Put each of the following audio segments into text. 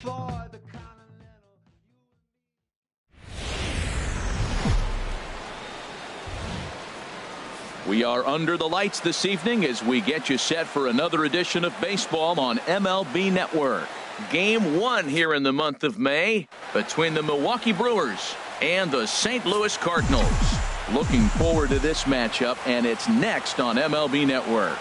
For the Continental. We are under the lights this evening as we get you set for another edition of baseball on MLB Network. Game 1 here in the month of May between the Milwaukee Brewers and the St. Louis Cardinals. Looking forward to this matchup, and it's next on MLB Network.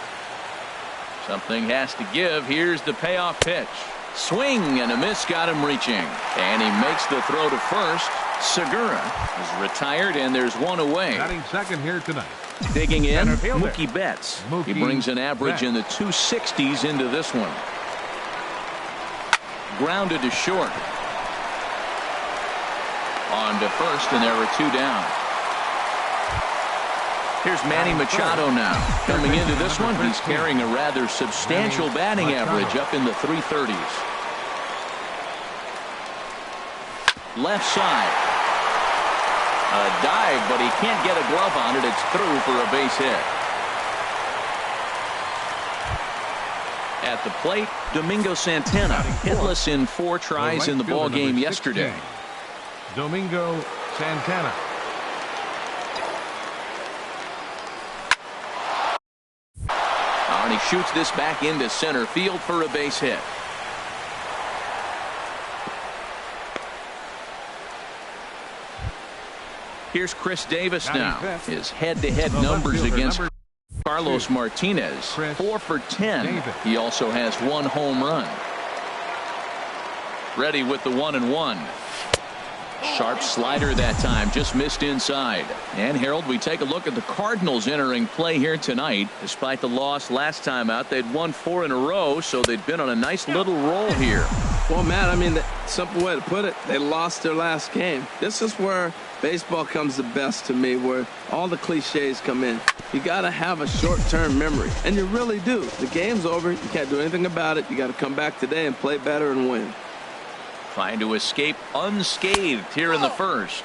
Something has to give. Here's the payoff pitch. Swing and a miss, got him reaching, and he makes the throw to first. Segura is retired, and there's one away. Batting second here tonight. Digging in, Mookie Betts. He brings an average in the 260s into this one. Grounded to short. On to first, and there are two down. Here's Manny Machado now. Coming into this one, he's carrying a rather substantial batting average up in the 330s. Left side. A dive, but he can't get a glove on it. It's through for a base hit. At the plate, Domingo Santana, hitless in 4 tries in the ball game yesterday. Domingo Santana. And he shoots this back into center field for a base hit. Here's Chris Davis now. His head-to-head numbers against Carlos Martinez. 4 for 10. He also has 1 home run. Ready with the 1-1. Sharp slider that time, just missed inside. And Harold, we take a look at the Cardinals entering play here tonight. Despite the loss last time out, they'd won 4 in a row, so they'd been on a nice little roll here. Well, Matt, I mean, the simple way to put it, they lost their last game. This is where baseball comes the best to me, where all the cliches come in. You got to have a short-term memory, and you really do. The game's over. You can't do anything about it. You got to come back today and play better and win. Trying to escape unscathed here in the first.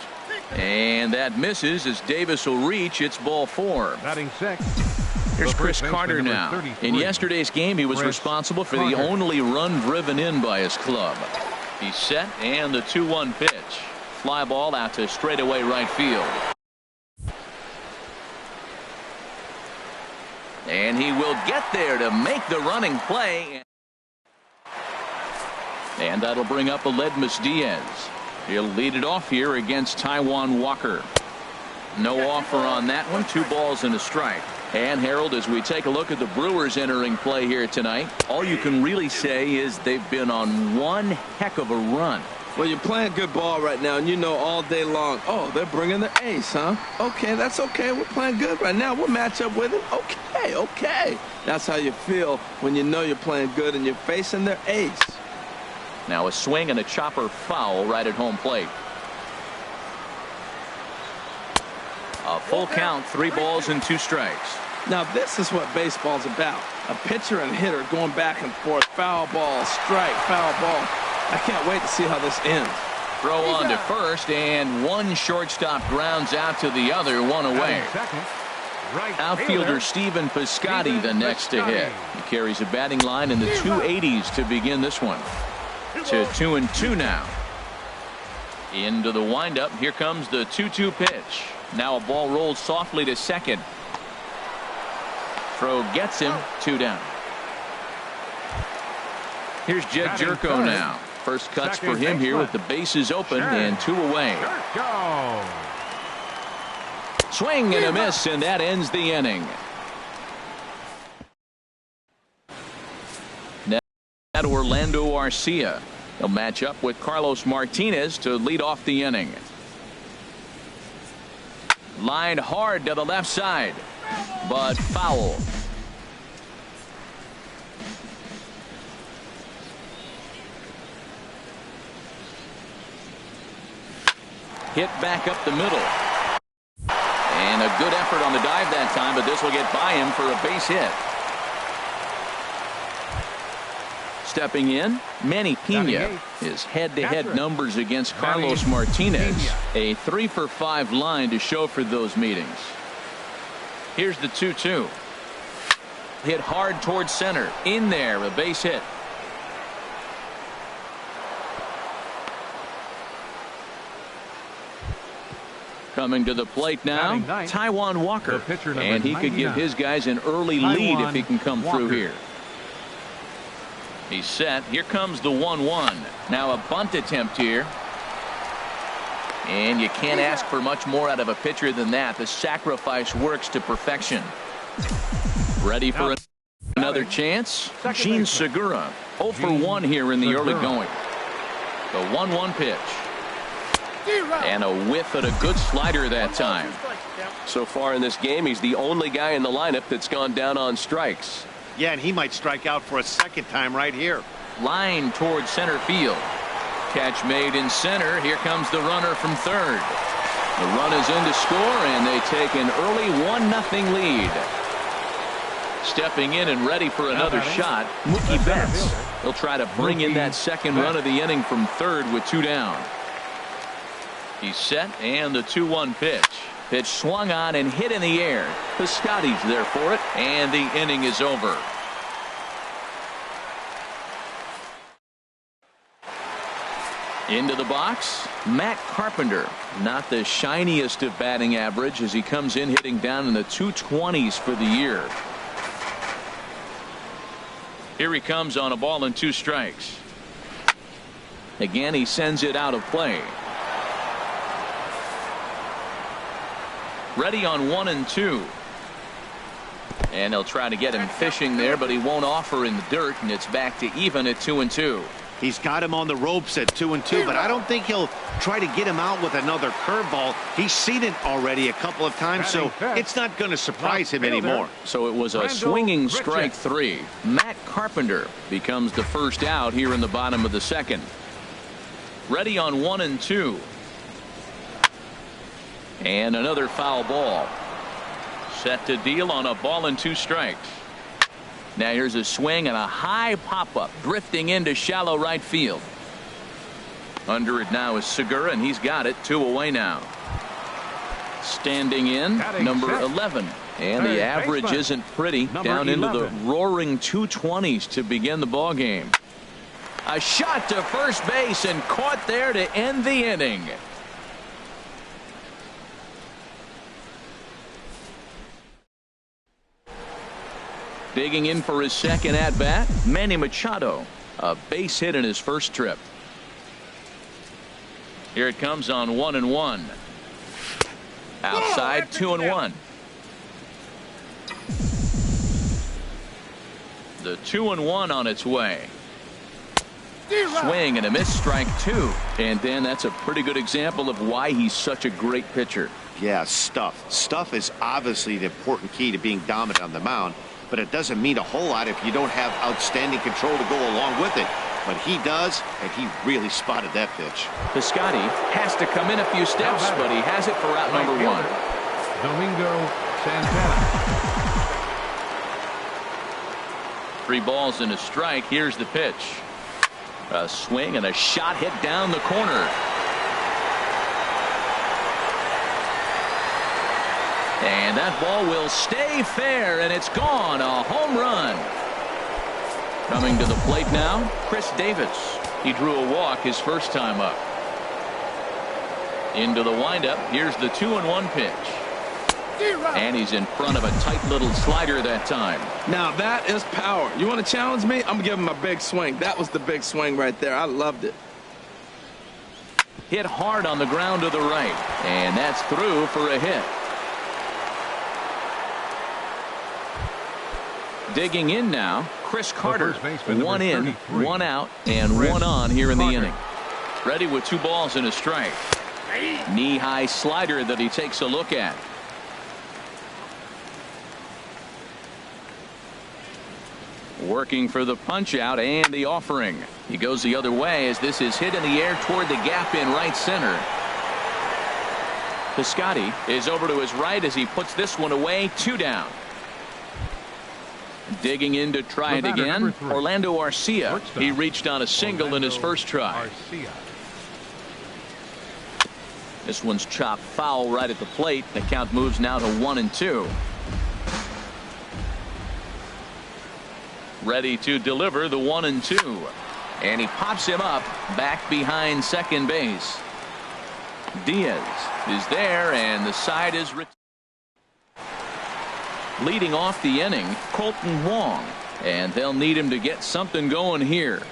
And that misses as Davis will reach. It's ball 4. Batting sixth. Here's Chris Carter now. In yesterday's game, he was responsible for the only run driven in by his club. He's set, and the 2-1 pitch. Fly ball out to straightaway right field. And he will get there to make the running play. And that'll bring up Aledmus Diaz. He'll lead it off here against Taijuan Walker. No offer on that one. 2 balls and a strike. And Harold, as we take a look at the Brewers entering play here tonight, all you can really say is they've been on one heck of a run. Well, you're playing good ball right now, and you know all day long, oh, they're bringing their ace, huh? Okay, that's okay. We're playing good right now. We'll match up with it. Okay, okay. That's how you feel when you know you're playing good and you're facing their ace. Now a swing and a chopper foul right at home plate. A full count, 3 balls and 2 strikes. Now this is what baseball's about. A pitcher and hitter going back and forth. Foul ball, strike, foul ball. I can't wait to see how this ends. Throw on to first, and one shortstop grounds out to the other, 1 away. Outfielder Stephen Piscotty the next to hit. He carries a batting line in the 280s to begin this one. To 2-2 now. Into the windup. Here comes the 2-2 pitch. Now a ball rolls softly to second. Throw gets him. 2 down. Here's Jed Jerko now. First cuts for him here with the bases open and 2 away. Swing and a miss, and that ends the inning. Now Orlando Arcia. He'll match up with Carlos Martinez to lead off the inning. Lined hard to the left side, but foul. Hit back up the middle. And a good effort on the dive that time, but this will get by him for a base hit. Stepping in, Manny Pena. His head-to-head numbers against Carlos Martinez. A 3 for 5 line to show for those meetings. Here's the 2-2. Hit hard towards center. In there, a base hit. Coming to the plate now, Taijuan Walker. And he could give his guys an early lead if he can come through here. He's set. Here comes the 1-1. Now a bunt attempt here. And you can't ask for much more out of a pitcher than that. The sacrifice works to perfection. Ready for another chance? Gene Segura. 0 for 1 here in the early going. The 1-1 pitch. And a whiff at a good slider that time. So far in this game, he's the only guy in the lineup that's gone down on strikes. Yeah, and he might strike out for a second time right here. Line towards center field. Catch made in center. Here comes the runner from third. The run is in to score, and they take an early 1-0 lead. Stepping in and ready for another shot, Mookie Betts. He'll try to bring in that second run of the inning from third with 2 down. He's set, and the 2-1 pitch. Pitch swung on and hit in the air. Piscotty's there for it, and the inning is over. Into the box, Matt Carpenter. Not the shiniest of batting average as he comes in hitting down in the 220s for the year. Here he comes on a ball and 2 strikes. Again, he sends it out of play. Ready on 1 and 2. And they'll try to get him fishing there, but he won't offer in the dirt, and it's back to even at 2 and 2. He's got him on the ropes at 2 and 2, but I don't think he'll try to get him out with another curveball. He's seen it already a couple of times, so it's not going to surprise him anymore. So it was a swinging strike 3. Matt Carpenter becomes the first out here in the bottom of the second. Ready on 1 and 2. And another foul ball. Set to deal on a ball and 2 strikes. Now here's a swing and a high pop-up drifting into shallow right field. Under it now is Segura, and he's got it. 2 away now. Standing in, number 11. And the average isn't pretty. Down into the roaring 220s to begin the ball game. A shot to first base and caught there to end the inning. Digging in for his second at-bat, Manny Machado. A base hit in his first trip. Here it comes on 1 and 1. Outside 2 and 1. The 2 and 1 on its way. Swing and a miss, strike 2. And then that's a pretty good example of why he's such a great pitcher. Yeah, stuff. Stuff is obviously the important key to being dominant on the mound, but it doesn't mean a whole lot if you don't have outstanding control to go along with it. But he does, and he really spotted that pitch. Piscotty has to come in a few steps, but he has it for out number 1. Domingo Santana. 3 balls and a strike. Here's the pitch. A swing and a shot hit down the corner. And that ball will stay fair, and it's gone. A home run. Coming to the plate now, Chris Davis. He drew a walk his first time up. Into the windup. Here's the 2 and 1 pitch. And he's in front of a tight little slider that time. Now that is power. You want to challenge me? I'm going to give him a big swing. That was the big swing right there. I loved it. Hit hard on the ground to the right. And that's through for a hit. Digging in now, Chris Carter. 1 in, 1 out, and 1 on here in the inning. Ready with 2 balls and a strike. Knee-high slider that he takes a look at. Working for the punch out and the offering. He goes the other way as this is hit in the air toward the gap in right center. Piscotty is over to his right as he puts this one away. 2 down. Digging in to try it again, Orlando Arcia. He reached on a single in his first try. This one's chopped foul right at the plate. The count moves now to 1 and 2. Ready to deliver the 1 and 2. And he pops him up back behind second base. Diaz is there, and the side is leading off the inning, Colton Wong, and they'll need him to get something going here.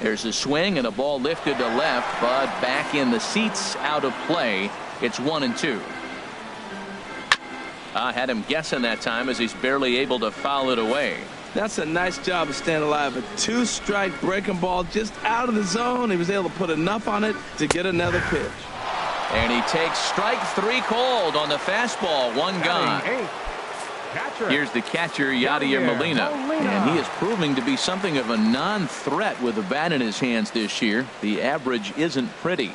There's a swing and a ball lifted to left, but back in the seats, out of play. It's 1-2. I had him guessing that time as he's barely able to foul it away. That's a nice job of staying alive. A 2-strike breaking ball just out of the zone. He was able to put enough on it to get another pitch. And he takes strike 3 called on the fastball. 1 gone. Here's the catcher, Yadier Molina. And he is proving to be something of a non-threat with the bat in his hands this year. The average isn't pretty.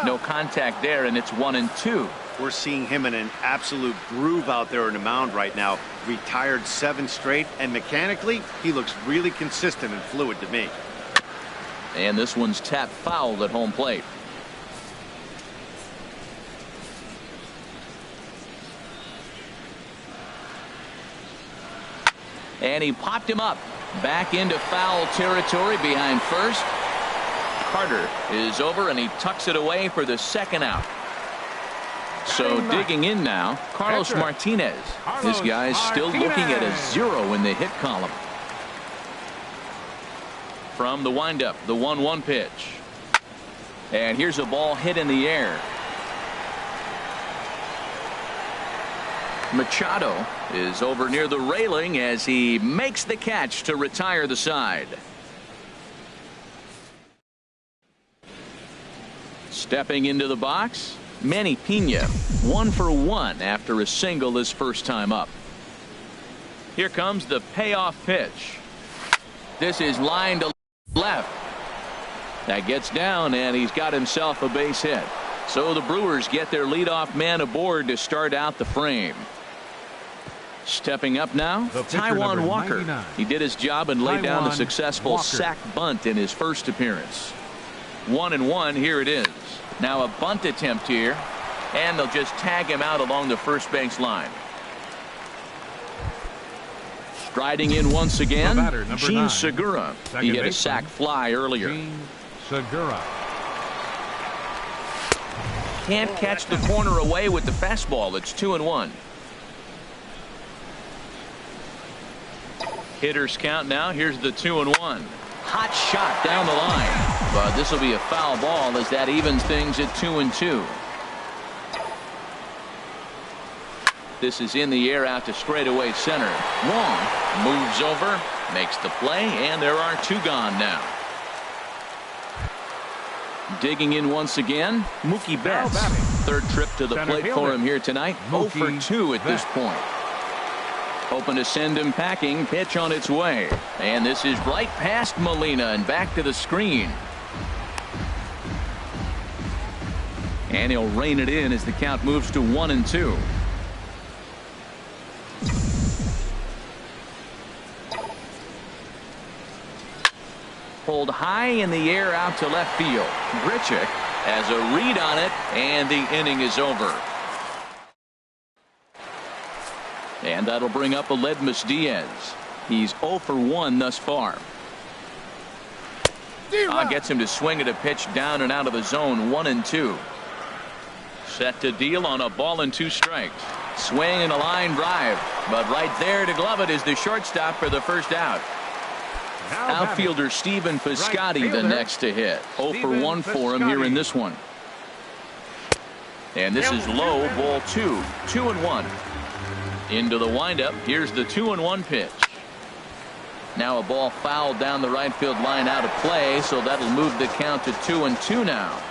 No contact there, and it's 1-2. We're seeing him in an absolute groove out there on the mound right now. Retired 7 straight, and mechanically, he looks really consistent and fluid to me. And this one's tapped foul at home plate. And he popped him up back into foul territory behind first. Carter is over, and he tucks it away for the 2nd out. So digging in now, Carlos Martinez. This guy's still looking at a 0 in the hit column. From the windup, the 1-1 pitch. And here's a ball hit in the air. Machado is over near the railing as he makes the catch to retire the side. Stepping into the box, Manny Pena, 1 for 1 after a single his first time up. Here comes the payoff pitch. This is line to left. That gets down, and he's got himself a base hit. So the Brewers get their leadoff man aboard to start out the frame. Stepping up now, Taijuan Walker. 99. He did his job and laid down the Taijuan successful Walker. sac bunt in his first appearance. 1-1, here it is. Now a bunt attempt here, and they'll just tag him out along the first base line. Striding in once again, Gene 9. Segura. Second He hit a baseman, sac fly earlier. Gene Segura. Can't catch the corner away with the fastball. It's 2-1. Hitters count now. Here's the 2-1. Hot shot down the line, but this will be a foul ball as that evens things at 2-2. This is in the air out to straightaway center. Wong moves over, makes the play, and there are 2 gone now. Digging in once again, Mookie Betts. 3rd trip to the plate for him here tonight. 0 for 2 at this point. Hoping to send him packing. Pitch on its way. And this is right past Molina and back to the screen. And he'll rein it in as the count moves to 1-2. Pulled high in the air out to left field. Grichuk has a read on it, and the inning is over. And that'll bring up Aledmys Diaz. He's 0 for 1 thus far. Gets him to swing at a pitch down and out of the zone. 1-2. Set to deal on a ball and 2 strikes. Swing and a line drive, but right there to glove it is the shortstop for the first out. Outfielder Stephen Piscotty the next to hit. 0 for 1 for him here in this one. And this is low, ball 2. 2-1. Into the windup. Here's the 2-1 pitch. Now a ball fouled down the right field line out of play, so that'll move the count to 2-2 now.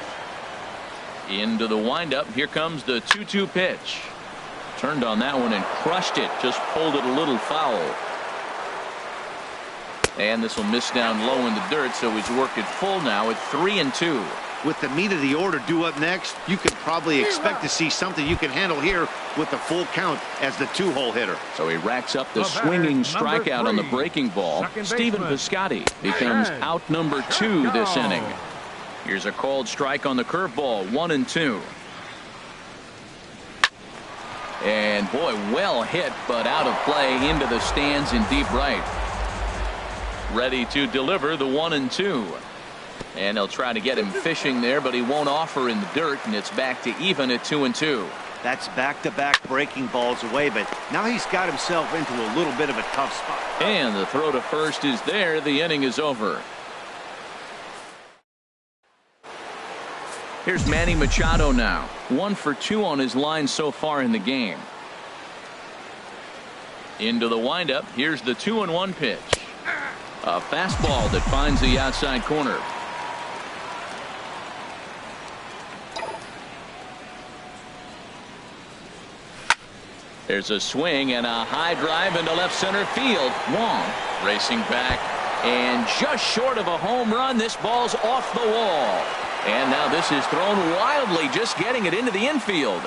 Into the windup. Here comes the 2-2 pitch. Turned on that one and crushed it. Just pulled it a little foul. And this will miss down low in the dirt, so he's worked it full now at 3-2. With the meat of the order due up next, you can probably expect to see something you can handle here with the full count as the 2-hole hitter. So he racks up the swinging strikeout on the breaking ball. Stephen Piscotty becomes out number 2 this inning. Here's a called strike on the curveball. 1-2. And boy, well hit, but out of play into the stands in deep right. ready to deliver the 1-2. And they'll try to get him fishing there, but he won't offer in the dirt, and it's back to even at 2-2. That's back-to-back breaking balls away, but now he's got himself into a little bit of a tough spot. And the throw to first is there. The inning is over. Here's Manny Machado now. 1 for 2 on his line so far in the game. Into the windup. Here's the 2-1 pitch. A fastball that finds the outside corner. There's a swing and a high drive into left center field. Wong racing back and just short of a home run. This ball's off the wall. And now this is thrown wildly, just getting it into the infield.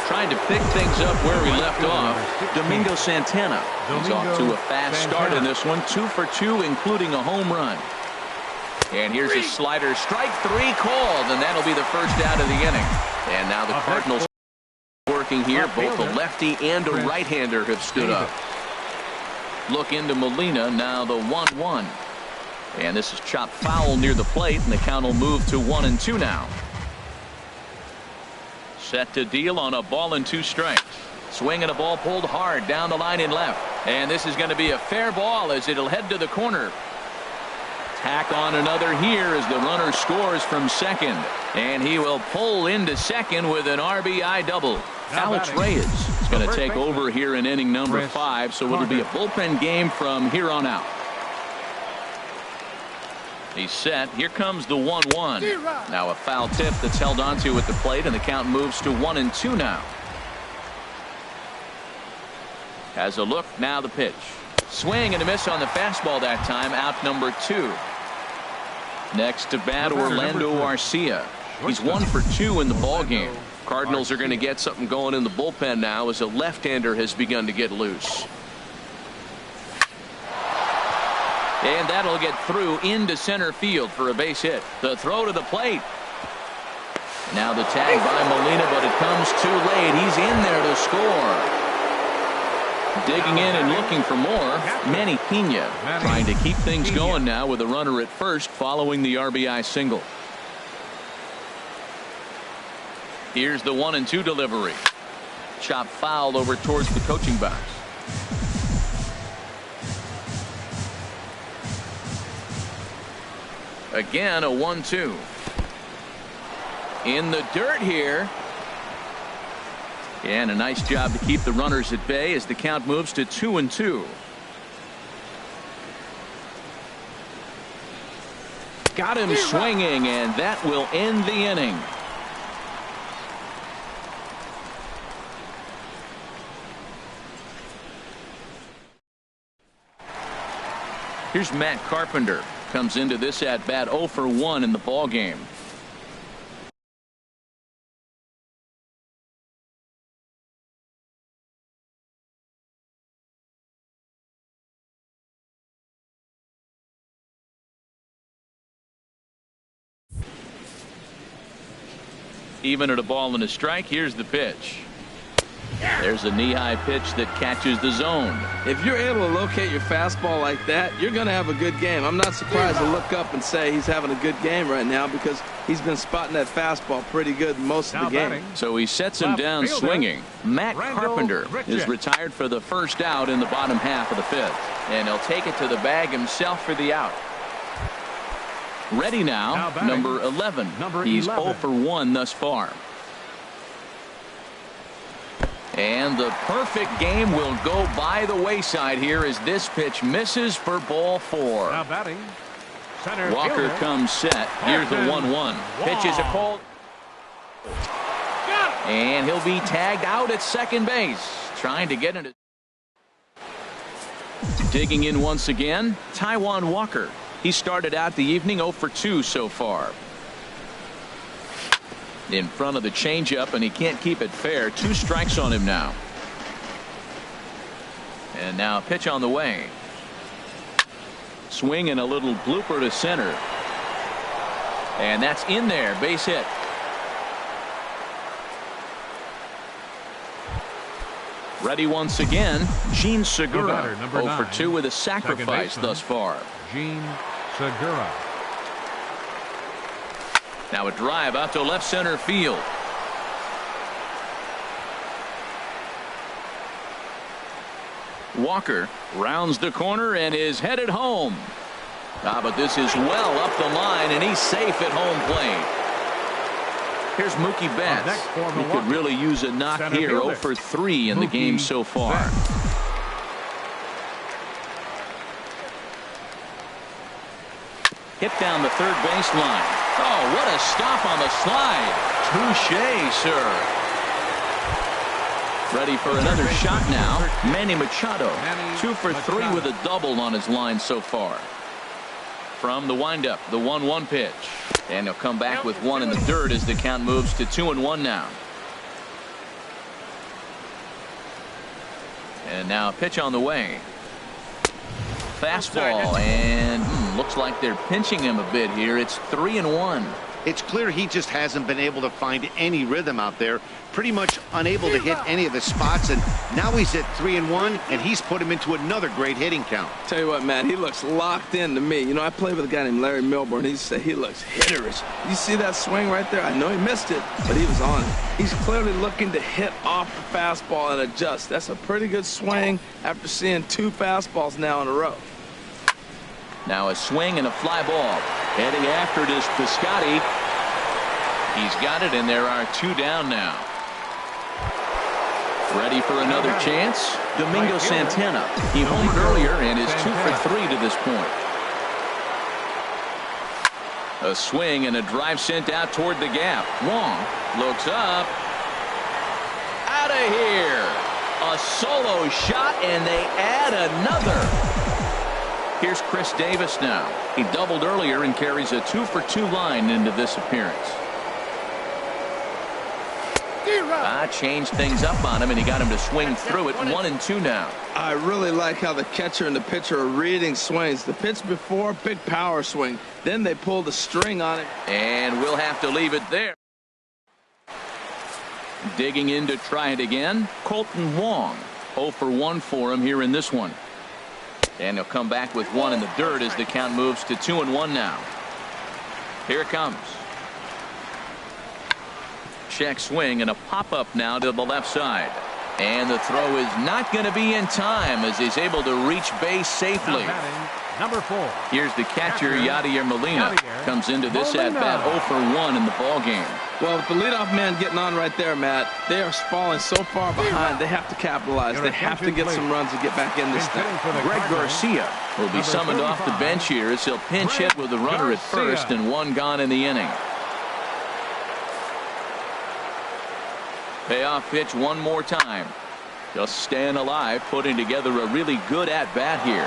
Trying to pick things up where we left off. Domingo Santana. He's off to a fast start in this one. 2 for 2, including a home run. And here's a slider. Strike 3 called, and that'll be the first out of the inning. And now the Cardinals working here. Both a lefty and a right-hander have stood up. Look into Molina. Now the 1-1. And this is chopped foul near the plate, and the count will move to 1-2 now. Set to deal on a ball and 2 strikes. Swing and a ball pulled hard down the line in left. And this is going to be a fair ball as it'll head to the corner. Tack on another here as the runner scores from second. And he will pull into second with an RBI double. Alex Reyes is going to take over here in inning number 5, so it'll be a bullpen game from here on out. He's set. Here comes the 1-1. Now a foul tip that's held onto at the plate, and the count moves to 1-2 now. Has a look. Now the pitch. Swing and a miss on the fastball that time. Out number 2. Next to bat, Orlando Arcia. He's 1 for 2 in the ball game. Cardinals are going to get something going in the bullpen now as a left-hander has begun to get loose. And that'll get through into center field for a base hit. The throw to the plate. Now the tag by Molina, but it comes too late. He's in there to score. Digging in and looking for more, Manny Pena trying to keep things going now with a runner at first following the RBI single. Here's the 1-2 delivery. Chop foul over towards the coaching box. Again, a 1-2. In the dirt here. And a nice job to keep the runners at bay as the count moves to 2-2. Got him swinging, and that will end the inning. Here's Matt Carpenter. Comes into this at bat 0 for 1 in the ball game. Even at a ball and a strike. Here's the pitch. There's a knee-high pitch that catches the zone. If you're able to locate your fastball like that, you're going to have a good game. I'm not surprised to look up and say he's having a good game right now because he's been spotting that fastball pretty good most of the game. So he sets him down swinging. Matt Carpenter is retired for the first out in the bottom half of the 5th. And he'll take it to the bag himself for the out. Ready now, number 11. He's 0 for 1 thus far. And the perfect game will go by the wayside here as this pitch misses for ball 4. Now batting, center Walker fielder. comes set. Here's the 1-1. Pitch is a call. And he'll be tagged out at second base. Trying to get into. Digging in once again, Taijuan Walker. He started out the evening 0 for 2 so far. In front of the changeup, and he can't keep it fair. 2 strikes on him now. And now a pitch on the way. Swing and a little blooper to center. And that's in there. Base hit. Ready once again, Gene Segura. batter, number 0 for 9, 2 with a second sacrifice baseman, thus far. Gene Segura. Now a drive out to left center field. Walker rounds the corner and is headed home. But this is well up the line, and he's safe at home plate. Here's Mookie Betts. He could really use a knock center here. fielder, 0 for 3 in the Mookie game so far. Betts. Hit down the third baseline. Oh, what a stop on the slide. Touché, sir. Ready for another shot now. Manny Machado. 2 for 3 with a double on his line so far. From the windup, the 1-1 pitch. And he'll come back with one in the dirt as the count moves to 2-1 now. And now a pitch on the way. Fastball, and looks like they're pinching him a bit here. It's 3-1. It's clear he just hasn't been able to find any rhythm out there. Pretty much unable to hit any of his spots, and now he's at 3-1, and he's put him into another great hitting count. Tell you what, Matt, he looks locked in to me. You know, I played with a guy named Larry Milburn. He said he looks hitterish. You see that swing right there? I know he missed it, but he was on it. He's clearly looking to hit off the fastball and adjust. That's a pretty good swing after seeing 2 fastballs now in a row. Now a swing and a fly ball. Heading after it is Piscotty. He's got it, and there are 2 down now. Ready for another chance? Domingo Santana. He homered earlier and is 2 for 3 to this point. A swing and a drive sent out toward the gap. Wong looks up. Out of here. A solo shot, and they add another. Here's Chris Davis now. He doubled earlier and carries a 2 for 2 line into this appearance. Changed things up on him, and he got him to swing through it. 1-2 now. I really like how the catcher and the pitcher are reading swings. The pitch before, big power swing. Then they pull the string on it. And we'll have to leave it there. Digging in to try it again. Colton Wong. 0 for 1 for him here in this one. And he'll come back with one in the dirt as the count moves to 2-1 now. Here it comes. Check swing and a pop-up now to the left side. And the throw is not going to be in time as he's able to reach base safely. Number 4. Here's the catcher, Yadier Molina. Comes into this at-bat 0 for 1 in the ball game. Well, with the leadoff man getting on right there, Matt, they are falling so far behind. They have to capitalize. They have to get some runs to get back in this thing. Greg Garcia will be summoned off the bench here as he'll pinch hit with a runner at first and 1 gone in the inning. Payoff pitch one more time. Just staying alive, putting together a really good at-bat here.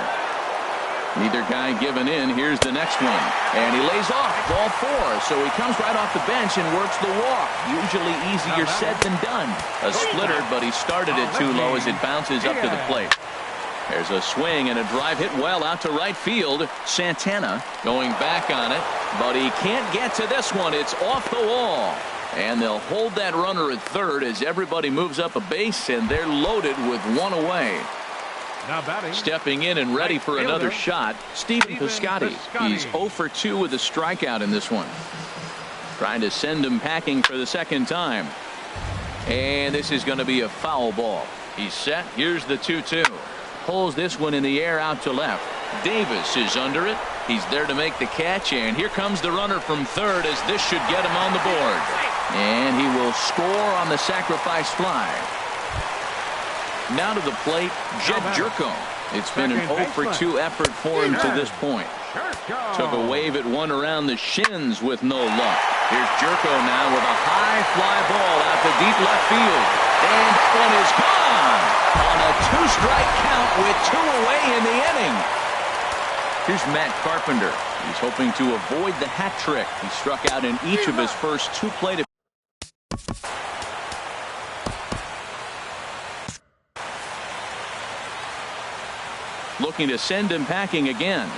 Neither guy giving in. Here's the next one. And he lays off ball 4. So he comes right off the bench and works the walk. Usually easier said than done. A splitter, but he started it too low as it bounces up to the plate. There's a swing and a drive hit well out to right field. Santana going back on it, but he can't get to this one. It's off the wall. And they'll hold that runner at third as everybody moves up a base, and they're loaded with 1 away. Now batting. Stepping in and ready for another shot, Stephen Piscotty. He's 0 for 2 with a strikeout in this one. Trying to send him packing for the second time. And this is going to be a foul ball. He's set. Here's the 2-2. Pulls this one in the air out to left. Davis is under it. He's there to make the catch, and here comes the runner from third as this should get him on the board. And he will score on the sacrifice fly. Now to the plate, Jed Jerko. It's been an 0 for 2 effort for him to this point. Took a wave at one around the shins with no luck. Here's Jerko now with a high fly ball out to deep left field. And one is gone on a 2-strike count with 2 away in the inning. Here's Matt Carpenter. He's hoping to avoid the hat trick. He struck out in each of his first 2 plate appearances. Looking to send him packing again.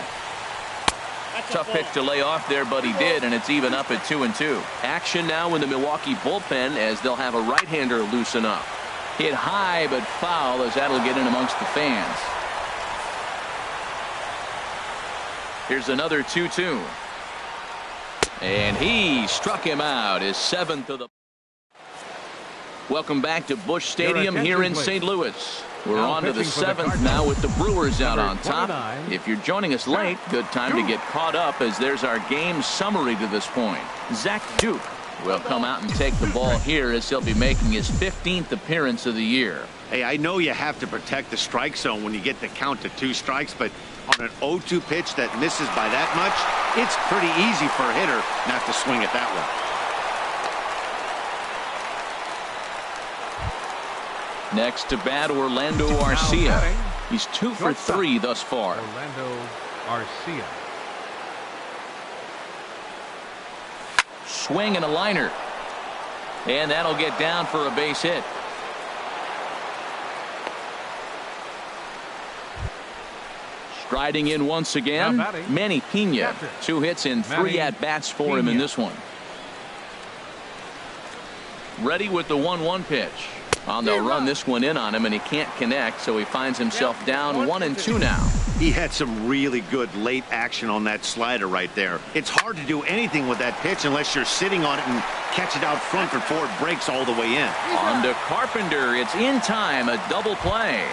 Tough pitch to lay off there, but he did, and it's even up at 2-2. Action now in the Milwaukee bullpen as they'll have a right-hander loosen up. Hit high but foul, as that'll get in amongst the fans. Here's another 2-2. And he struck him out, his 7th of the. Welcome back to Busch Stadium here in St. Louis. We're on to the 7th now with the Brewers out on top. If you're joining us late, good time to get caught up, as there's our game summary to this point. Zach Duke will come out and take the ball here, as he'll be making his 15th appearance of the year. Hey, I know you have to protect the strike zone when you get the count to 2 strikes, but on an 0-2 pitch that misses by that much, it's pretty easy for a hitter not to swing at that one. Next to bat, Orlando Arcia. He's 2 for 3 thus far. Orlando Arcia. Swing and a liner. And that'll get down for a base hit. Striding in once again, Manny Pena. 2 hits and 3 at-bats for him in this one. Ready with the 1-1 pitch. They'll run this one in on him, and he can't connect, so he finds himself down 1-2 now. He had some really good late action on that slider right there. It's hard to do anything with that pitch unless you're sitting on it and catch it out front before it breaks all the way in. On to Carpenter. It's in time, a double play.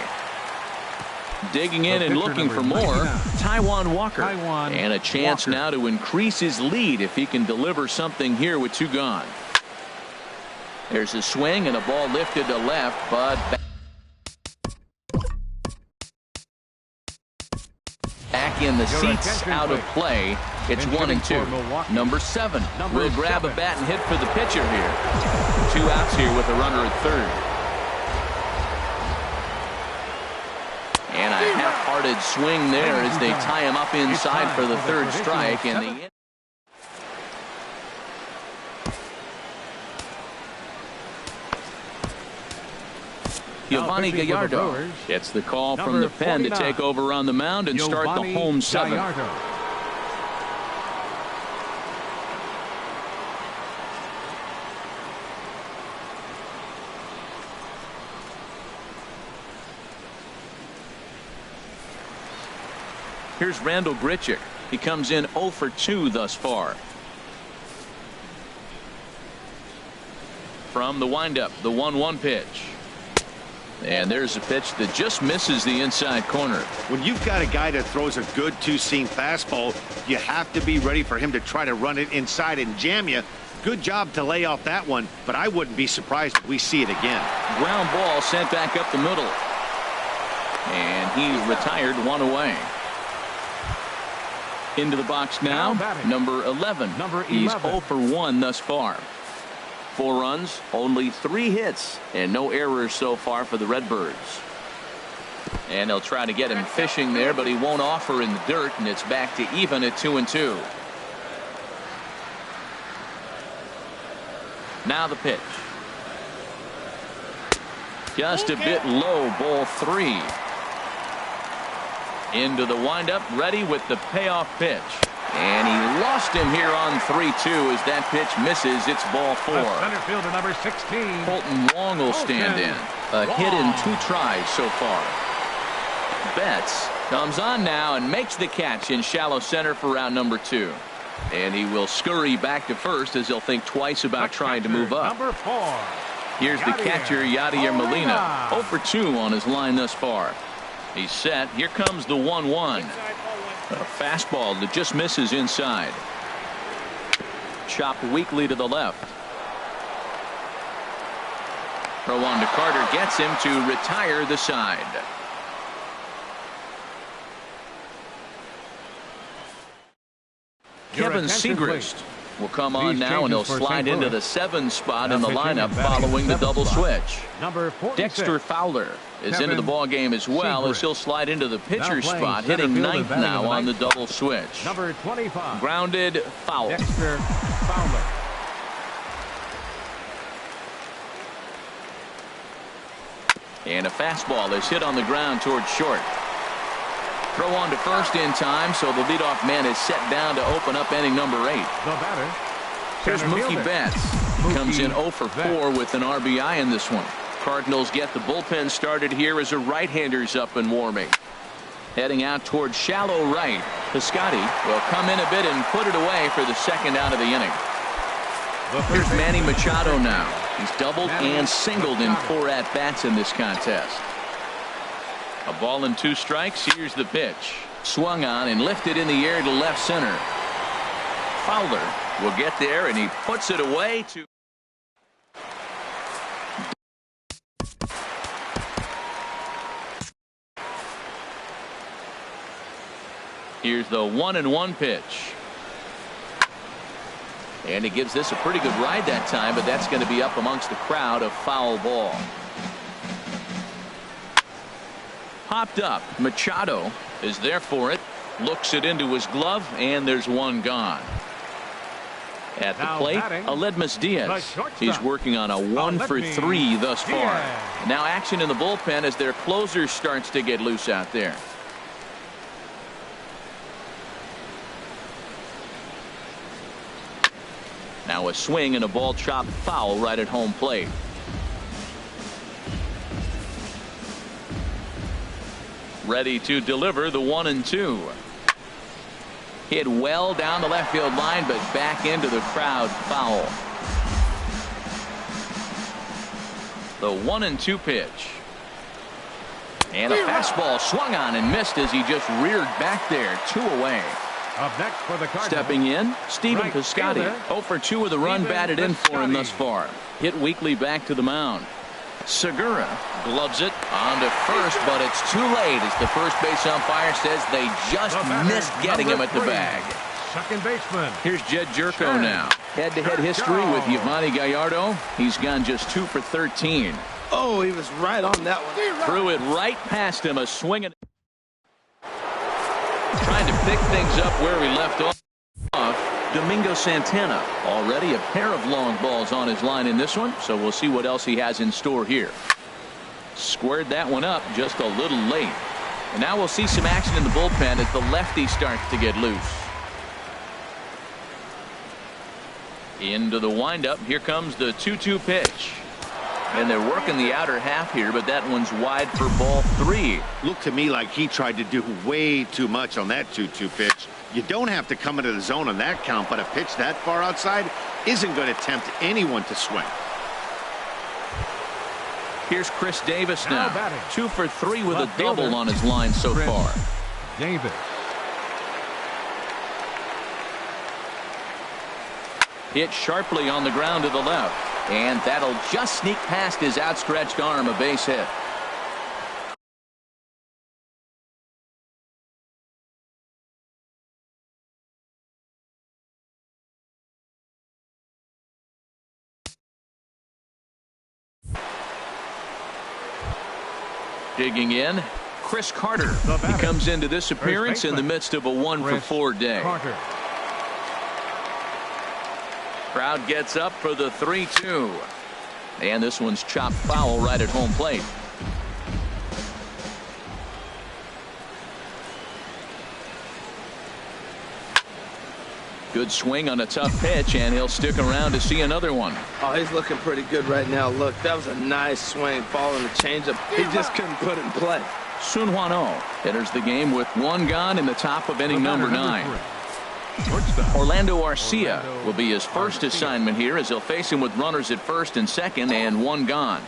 Digging in and looking for more, Taijuan Walker. And a chance now to increase his lead if he can deliver something here with 2 gone. There's a swing and a ball lifted to left, but back in the seats, out of play. It's 1-2. Number 7 will grab a bat and hit for the pitcher here. 2 outs here with a runner at third. And a half-hearted swing there as they tie him up inside for the 3rd strike. And the Giovanni Gallardo gets the call from the pen to take over on the mound and start the home 7th. Here's Randall Grichuk. He comes in 0 for 2 thus far. From the windup, the 1-1 pitch. And there's a pitch that just misses the inside corner. When you've got a guy that throws a good 2-seam fastball, you have to be ready for him to try to run it inside and jam you. Good job to lay off that one, but I wouldn't be surprised if we see it again. Ground ball sent back up the middle. And he's retired 1 away. Into the box now, number 11. He's 0 for 1 thus far. 4 runs, only 3 hits, and no errors so far for the Redbirds. And they'll try to get him fishing there, but he won't offer in the dirt, and it's back to even at 2-2. Now the pitch. Just a bit low, ball 3. Into the windup, ready with the payoff pitch. And he lost him here on 3-2 as that pitch misses. It's ball 4. Center fielder number 16. Colton Wong will stand in. A hit in 2 tries so far. Betts comes on now and makes the catch in shallow center for round number 2. And he will scurry back to first as he'll think twice about trying to move up. Number 4. Here's the catcher, Yadier Molina. 0 for 2 on his line thus far. He's set. Here comes the 1-1. A fastball that just misses inside. Chopped weakly to the left. Throw on to Carter gets him to retire the side. Kevin Segrist will come on now, and he'll slide into the 7 spot in the lineup following the double switch. Dexter Fowler is into the ball game as well, as he'll slide into the pitcher spot, hitting 9th now on the double switch. Number 25. Grounded foul. Dexter Fowler. And a fastball is hit on the ground towards short. Throw on to first in time, so the leadoff man is set down to open up inning number 8. The batter. Here's Mookie Betts. Comes in 0 for 4 with an RBI in this one. Cardinals get the bullpen started here as a right-hander's up and warming. Heading out towards shallow right. Piscotty will come in a bit and put it away for the second out of the inning. Here's Manny Machado now. He's doubled and singled in 4 at-bats in this contest. A ball and 2 strikes. Here's the pitch. Swung on and lifted in the air to left center. Fowler will get there, and he puts it away to. Here's the 1-1 pitch. And he gives this a pretty good ride that time, but that's going to be up amongst the crowd. A foul ball. Popped up. Machado is there for it. Looks it into his glove, and there's one gone. At the plate, Aledmus Diaz. He's working on a 1 for 3 thus far. Now action in the bullpen as their closer starts to get loose out there. Now a swing and a ball chopped foul right at home plate. Ready to deliver the 1-2. Hit well down the left field line, but back into the crowd. Foul. The 1-2 pitch. And a fastball swung on and missed as he just reared back there. 2 away. Up next for the Cardinals, stepping in, Stephen right Piscotty. fielder, 0 for 2 with a run batted in for him thus far. Hit weakly back to the mound. Segura gloves it onto first, but it's too late as the first base umpire says they just missed getting him at the bag. Second baseman. Here's Jed Jerko now. Head-to-head history with Yvonne Gallardo. He's gone just 2 for 13. Oh, he was right on that one. Threw it right past him. A swing and trying to pick things up where he left off. Domingo Santana already a pair of long balls on his line in this one, so we'll see what else he has in store here. Squared that one up just a little late. And now we'll see some action in the bullpen as the lefty starts to get loose. Into the windup. Here comes the 2-2 pitch. And they're working the outer half here, but that one's wide for ball 3. Looked to me like he tried to do way too much on that 2-2 pitch. You don't have to come into the zone on that count, but a pitch that far outside isn't going to tempt anyone to swing. Here's Chris Davis now. 2 for 3 with a double fielder, on his line so far. Davis. Hit sharply on the ground to the left. And that'll just sneak past his outstretched arm, a base hit. Digging in, Chris Carter. He comes into this appearance in the midst of a 1 for 4 day. Carter. Crowd gets up for the 3-2. And this one's chopped foul right at home plate. Good swing on a tough pitch, and he'll stick around to see another one. Oh, he's looking pretty good right now. Look, that was a nice swing, following the changeup. He just couldn't put it in play. Sun Hwan Oh enters the game with 1 gone in the top of inning number 9. Orlando Arcia will be his first assignment here as he'll face him with runners at first and second and 1 gone.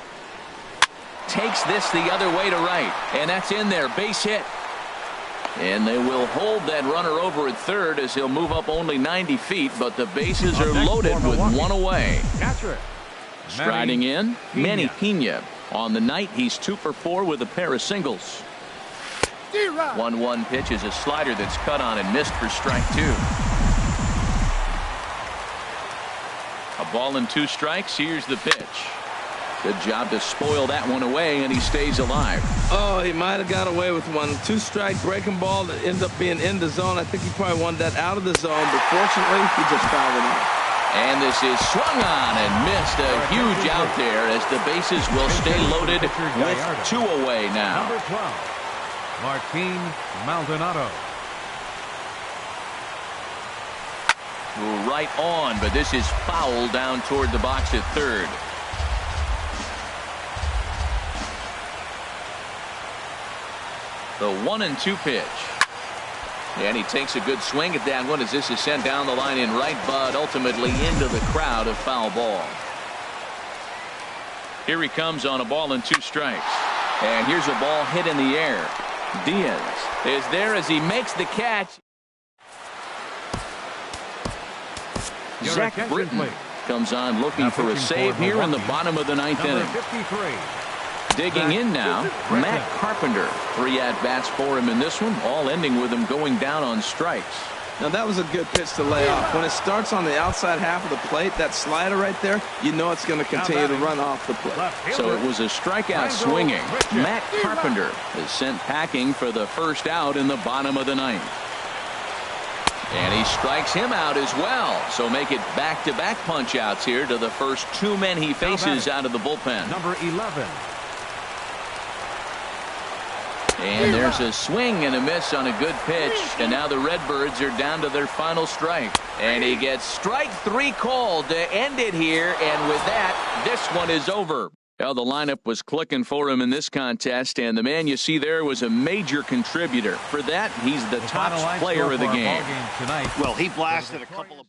Takes this the other way to right, and that's in there. Base hit. And they will hold that runner over at third as he'll move up only 90 feet, but the bases are loaded with 1 away. Striding in, Manny Pena. On the night, he's 2 for 4 with a pair of singles. 1-1 pitch is a slider that's cut on and missed for strike 2. A ball and 2 strikes. Here's the pitch. Good job to spoil that one away, and he stays alive. Oh, he might have got away with one. 2-strike breaking ball that ends up being in the zone. I think he probably wanted that out of the zone, but fortunately, he just fouled it out. And this is swung on and missed. A huge out there as the bases will stay loaded with 2 away now. Number 12. Martin Maldonado. Right on, but this is foul down toward the box at third. The 1-2 pitch. And he takes a good swing at that one as this is sent down the line in right, but ultimately into the crowd, a foul ball. Here he comes on a ball and 2 strikes. And here's a ball hit in the air. Diaz is there as he makes the catch. Your Zach attention, Britton please. comes on looking Now for a pitching save for here in the Milwaukee, bottom of the 9th Number inning. 53. Digging in now, Britton. Matt Carpenter. 3 at-bats for him in this one, all ending with him going down on strikes. Now, that was a good pitch to lay off. When it starts on the outside half of the plate, that slider right there, you know it's going to continue to run off the plate. So it was a strikeout swinging. Matt Carpenter is sent packing for the first out in the bottom of the 9th. And he strikes him out as well. So make it back-to-back punch-outs here to the first 2 men he faces out of the bullpen. Number 11. And there's a swing and a miss on a good pitch. And now the Redbirds are down to their final strike. And he gets strike 3 called to end it here. And with that, this one is over. Well, the lineup was clicking for him in this contest, and the man you see there was a major contributor. For that, he's the top player of the game. Well, he blasted a couple of